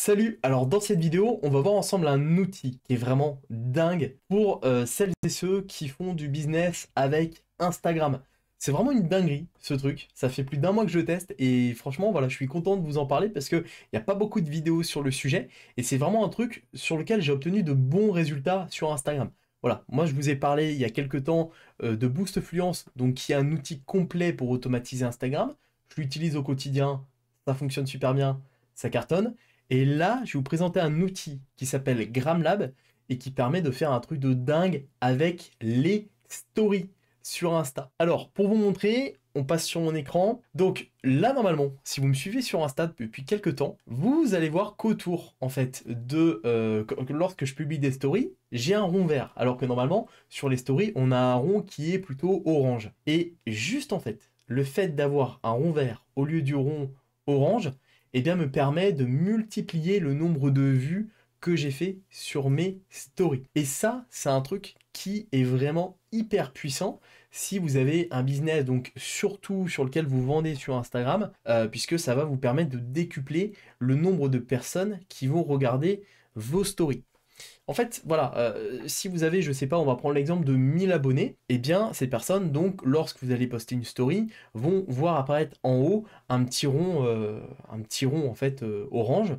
Salut, alors dans cette vidéo, on va voir ensemble un outil qui est vraiment dingue pour celles et ceux qui font du business avec Instagram. C'est vraiment une dinguerie ce truc, ça fait plus d'un mois que je le teste et franchement voilà, je suis content de vous en parler parce qu'il n'y a pas beaucoup de vidéos sur le sujet et c'est vraiment un truc sur lequel j'ai obtenu de bons résultats sur Instagram. Voilà, moi je vous ai parlé il y a quelques temps de Boost Fluence, donc qui est un outil complet pour automatiser Instagram. Je l'utilise au quotidien, ça fonctionne super bien, ça cartonne. Et là, je vais vous présenter un outil qui s'appelle Gramlab et qui permet de faire un truc de dingue avec les stories sur Insta. Alors, pour vous montrer, on passe sur mon écran. Donc là, normalement, si vous me suivez sur Insta depuis quelques temps, vous allez voir qu'autour, en fait, lorsque je publie des stories, j'ai un rond vert. Alors que normalement, sur les stories, on a un rond qui est plutôt orange. Et juste, en fait, le fait d'avoir un rond vert au lieu du rond orange, eh bien, me permet de multiplier le nombre de vues que j'ai fait sur mes stories. Et ça, c'est un truc qui est vraiment hyper puissant si vous avez un business, donc surtout sur lequel vous vendez sur Instagram, puisque ça va vous permettre de décupler le nombre de personnes qui vont regarder vos stories. En fait, voilà, si vous avez, je sais pas, on va prendre l'exemple de 1000 abonnés, eh bien, ces personnes, donc, lorsque vous allez poster une story, vont voir apparaître en haut un petit rond, en fait, orange.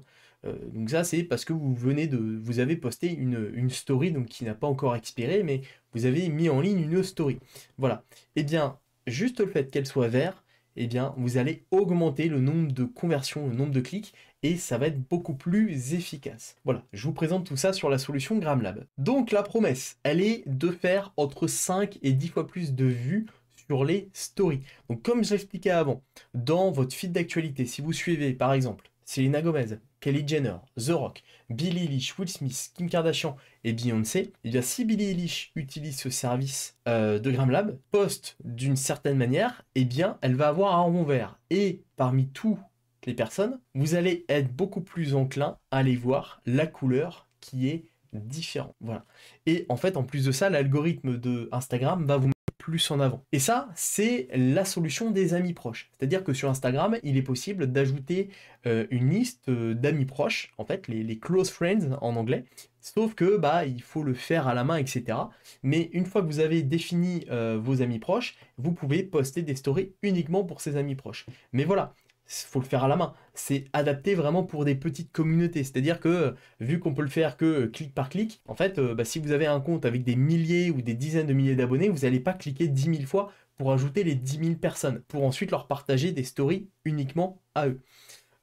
Donc ça, c'est parce que vous avez posté une story, donc, qui n'a pas encore expiré, mais vous avez mis en ligne une story. Voilà. Eh bien, juste le fait qu'elle soit verte, eh bien, vous allez augmenter le nombre de conversions, le nombre de clics, et ça va être beaucoup plus efficace. Voilà, je vous présente tout ça sur la solution Gramlab. Donc la promesse, elle est de faire entre 5 et 10 fois plus de vues sur les stories. Donc comme je l'expliquais avant, dans votre feed d'actualité, si vous suivez par exemple Selena Gomez, Kylie Jenner, The Rock, Billie Eilish, Will Smith, Kim Kardashian et Beyoncé, et bien si Billie Eilish utilise ce service de Gramlab, poste d'une certaine manière, et bien elle va avoir un rond vert. Et parmi tous les personnes, vous allez être beaucoup plus enclin à aller voir la couleur qui est différente. Voilà. Et en fait, en plus de ça, l'algorithme de Instagram va vous mettre plus en avant. Et ça, c'est la solution des amis proches. C'est-à-dire que sur Instagram, il est possible d'ajouter une liste d'amis proches, en fait, les close friends en anglais. Sauf que bah il faut le faire à la main, etc. Mais une fois que vous avez défini vos amis proches, vous pouvez poster des stories uniquement pour ces amis proches. Mais voilà, faut le faire à la main. C'est adapté vraiment pour des petites communautés. C'est-à-dire que, vu qu'on peut le faire que clic par clic, en fait, bah, si vous avez un compte avec des milliers ou des dizaines de milliers d'abonnés, vous n'allez pas cliquer 10 000 fois pour ajouter les 10 000 personnes, pour ensuite leur partager des stories uniquement à eux.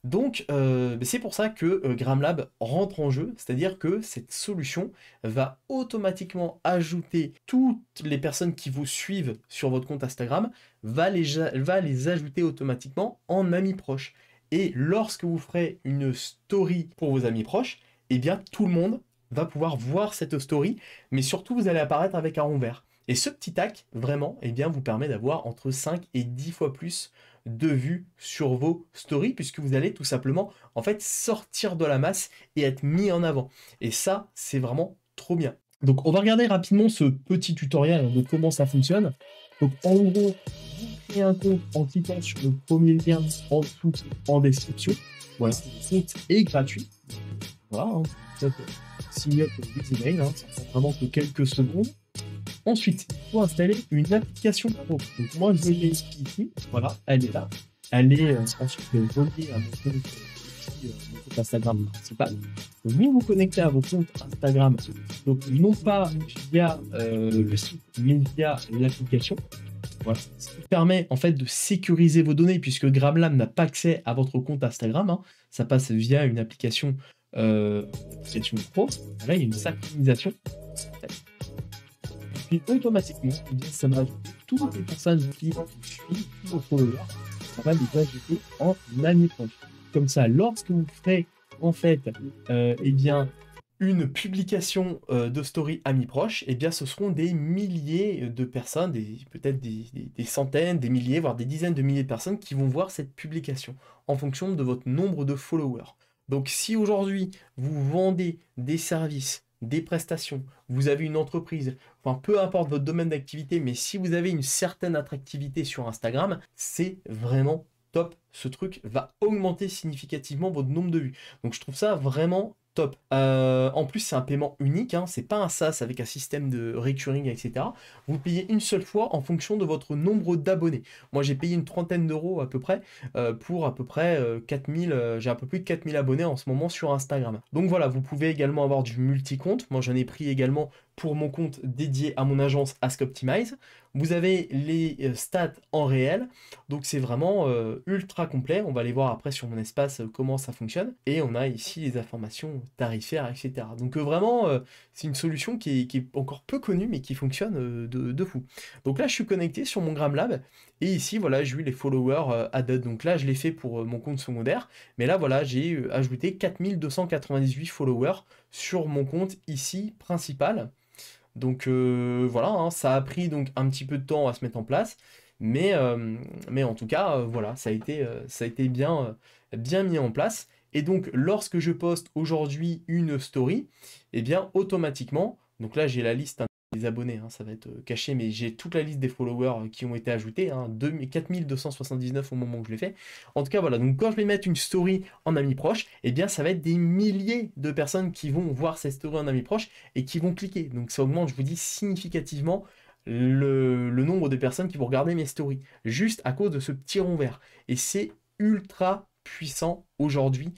Donc, c'est pour ça que Gramlab rentre en jeu, c'est-à-dire que cette solution va automatiquement ajouter toutes les personnes qui vous suivent sur votre compte Instagram, va les ajouter automatiquement en amis proches. Et lorsque vous ferez une story pour vos amis proches, eh bien tout le monde va pouvoir voir cette story, mais surtout vous allez apparaître avec un rond vert. Et ce petit hack, vraiment, eh bien, vous permet d'avoir entre 5 et 10 fois plus de vues sur vos stories, puisque vous allez tout simplement en fait sortir de la masse et être mis en avant. Et ça, c'est vraiment trop bien. Donc on va regarder rapidement ce petit tutoriel de comment ça fonctionne. Donc en gros, vous créez un compte en cliquant sur le premier lien en dessous en description. Voilà, le compte est gratuit. Voilà, hein, signer des emails, hein, ça prend vraiment que quelques secondes. Ensuite, il faut installer une application pro. Donc moi, je l'ai ici. Voilà, elle est là. Elle est ensuite reliée à mon compte Instagram principal. Vous vous connectez à votre compte Instagram, donc non pas via le site, mais via l'application. Voilà. Ce qui permet en fait de sécuriser vos données, puisque Gramlab n'a pas accès à votre compte Instagram. Hein. Ça passe via une application pro. Là, il y a une synchronisation. Puis automatiquement, ça va ajouter toutes les personnes qui vous suivent, tous vos followers, ça va les ajouter en amis proches. Comme ça, lorsque vous ferez en fait eh bien, une publication de story amis proches, eh bien, ce seront des milliers de personnes, peut-être des centaines, des milliers, voire des dizaines de milliers de personnes qui vont voir cette publication en fonction de votre nombre de followers. Donc si aujourd'hui vous vendez des services, des prestations, vous avez une entreprise, enfin peu importe votre domaine d'activité, mais si vous avez une certaine attractivité sur Instagram, c'est vraiment top. Ce truc va augmenter significativement votre nombre de vues. Donc je trouve ça vraiment top. En plus, c'est un paiement unique, hein, c'est pas un SaaS avec un système de recurring, etc. Vous payez une seule fois en fonction de votre nombre d'abonnés. Moi, j'ai payé une trentaine d'euros à peu près pour à peu près 4000, j'ai un peu plus de 4000 abonnés en ce moment sur Instagram. Donc voilà, vous pouvez également avoir du multi-compte. Moi, j'en ai pris également pour mon compte dédié à mon agence Ask Optimize. Vous avez les stats en réel, donc c'est vraiment ultra complet. On va aller voir après sur mon espace comment ça fonctionne. Et on a ici les informations tarifaires, etc. Donc vraiment, c'est une solution qui est encore peu connue, mais qui fonctionne de fou. Donc là, je suis connecté sur mon Gramlab, et ici, voilà, j'ai eu les followers added. Donc là, je l'ai fait pour mon compte secondaire, mais là, voilà, j'ai ajouté 4298 followers sur mon compte ici principal. Donc voilà, hein, ça a pris donc un petit peu de temps à se mettre en place, mais en tout cas, voilà, ça a été bien mis en place. Et donc, lorsque je poste aujourd'hui une story, eh bien, automatiquement, donc là, j'ai la liste, hein, des abonnés, hein, ça va être caché, mais j'ai toute la liste des followers qui ont été ajoutés, hein, 4279 au moment où je l'ai fait. En tout cas, voilà, donc quand je vais mettre une story en amis proches, eh bien, ça va être des milliers de personnes qui vont voir cette story en amis proches et qui vont cliquer. Donc ça augmente, je vous dis, significativement le nombre de personnes qui vont regarder mes stories, juste à cause de ce petit rond vert. Et c'est ultra puissant aujourd'hui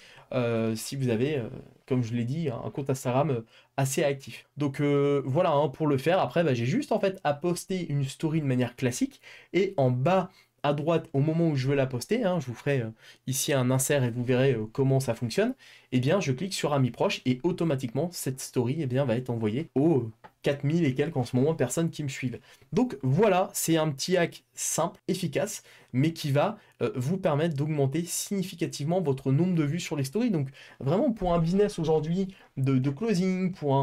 si vous avez, comme je l'ai dit, un compte Instagram assez actif. Donc voilà, hein, pour le faire, après, bah, j'ai juste en fait à poster une story de manière classique, et en bas à droite, au moment où je veux la poster, hein, je vous ferai ici un insert et vous verrez comment ça fonctionne, et bien je clique sur Amis proches, et automatiquement cette story bien, va être envoyée aux 4000 et quelques en ce moment personnes qui me suivent. Donc voilà, c'est un petit hack simple, efficace, mais qui va vous permettre d'augmenter significativement votre nombre de vues sur les stories. Donc vraiment, pour un business aujourd'hui de closing, pour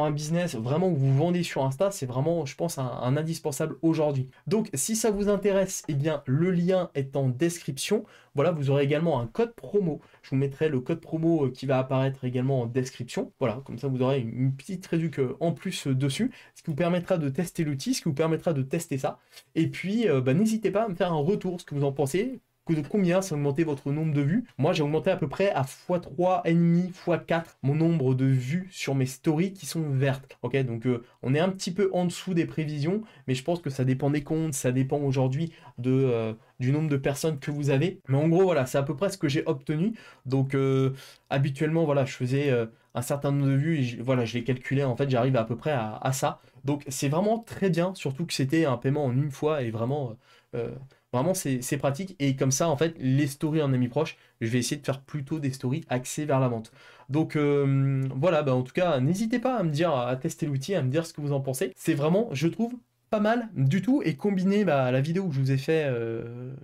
un business vraiment où vous vendez sur Insta, c'est vraiment, je pense, un indispensable aujourd'hui. Donc si ça vous intéresse, eh bien le lien est en description. Voilà, vous aurez également un code promo. Je vous mettrai le code promo qui va apparaître également en description. Voilà, comme ça vous aurez une petite réduction en plus dessus, ce qui vous permettra de tester l'outil, ce qui vous permettra de tester ça. Et puis, bah, n'hésitez pas à me faire un retour, ce que vous en pensez. De combien ça a augmenté votre nombre de vues. Moi, j'ai augmenté à peu près à x3,5, x4 mon nombre de vues sur mes stories qui sont vertes. Ok, donc on est un petit peu en dessous des prévisions, mais je pense que ça dépend des comptes, ça dépend aujourd'hui du nombre de personnes que vous avez. Mais en gros, voilà, c'est à peu près ce que j'ai obtenu. Donc, habituellement, voilà, je faisais un certain nombre de vues, et voilà, je l'ai calculé, en fait, j'arrive à peu près à ça. Donc, c'est vraiment très bien, surtout que c'était un paiement en une fois, et vraiment... vraiment, c'est pratique, et comme ça, en fait, les stories en amis proches, je vais essayer de faire plutôt des stories axées vers la vente. Donc voilà, bah, en tout cas, n'hésitez pas à me dire, à tester l'outil, à me dire ce que vous en pensez. C'est vraiment, je trouve, pas mal du tout, et combiné bah, à la vidéo que je vous ai fait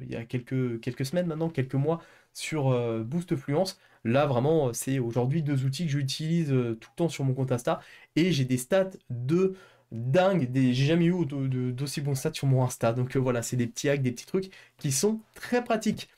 il y a quelques semaines maintenant, quelques mois, sur Boost Fluence, là vraiment, c'est aujourd'hui deux outils que j'utilise tout le temps sur mon compte Insta, et j'ai des stats de dingue, j'ai jamais eu d'aussi bons stats sur mon Insta. Donc voilà, c'est des petits hacks, des petits trucs qui sont très pratiques.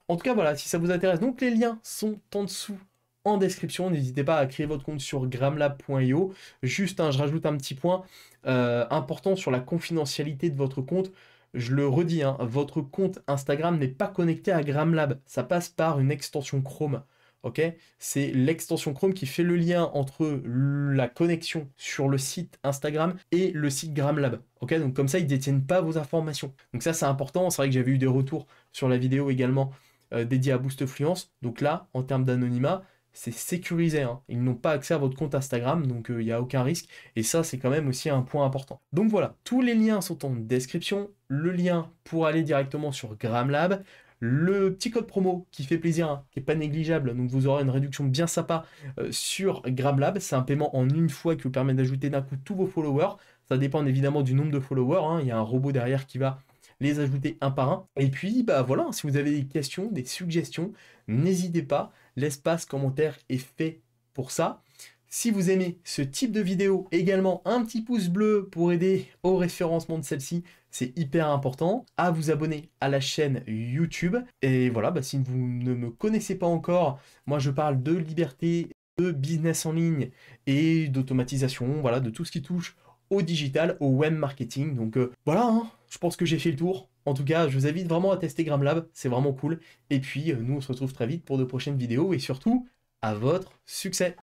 En tout cas, voilà, si ça vous intéresse, donc les liens sont en dessous en description. N'hésitez pas à créer votre compte sur gramlab.io. Juste, je rajoute un petit point important sur la confidentialité de votre compte. Je le redis, hein, votre compte Instagram n'est pas connecté à Gramlab. Ça passe par une extension Chrome. Ok, c'est l'extension Chrome qui fait le lien entre la connexion sur le site Instagram et le site Gramlab. Ok, donc comme ça, ils ne détiennent pas vos informations. Donc ça, c'est important. C'est vrai que j'avais eu des retours sur la vidéo également dédiée à Boost Fluence. Donc là, en termes d'anonymat, c'est sécurisé, hein. Ils n'ont pas accès à votre compte Instagram, donc il n'y a aucun risque. Et ça, c'est quand même aussi un point important. Donc voilà, tous les liens sont en description. Le lien pour aller directement sur Gramlab. Le petit code promo qui fait plaisir, hein, qui n'est pas négligeable, donc vous aurez une réduction bien sympa sur Gramlab. C'est un paiement en une fois qui vous permet d'ajouter d'un coup tous vos followers. Ça dépend évidemment du nombre de followers, hein. Il y a un robot derrière qui va les ajouter un par un. Et puis, bah voilà, si vous avez des questions, des suggestions, n'hésitez pas. L'espace commentaire est fait pour ça. Si vous aimez ce type de vidéo, également un petit pouce bleu pour aider au référencement de celle-ci, c'est hyper important. À vous abonner à la chaîne YouTube. Et voilà, bah, si vous ne me connaissez pas encore, moi je parle de liberté, de business en ligne et d'automatisation, voilà, de tout ce qui touche au digital, au web marketing. Donc voilà, hein, je pense que j'ai fait le tour. En tout cas, je vous invite vraiment à tester Gramlab, c'est vraiment cool. Et puis, nous, on se retrouve très vite pour de prochaines vidéos et surtout, à votre succès!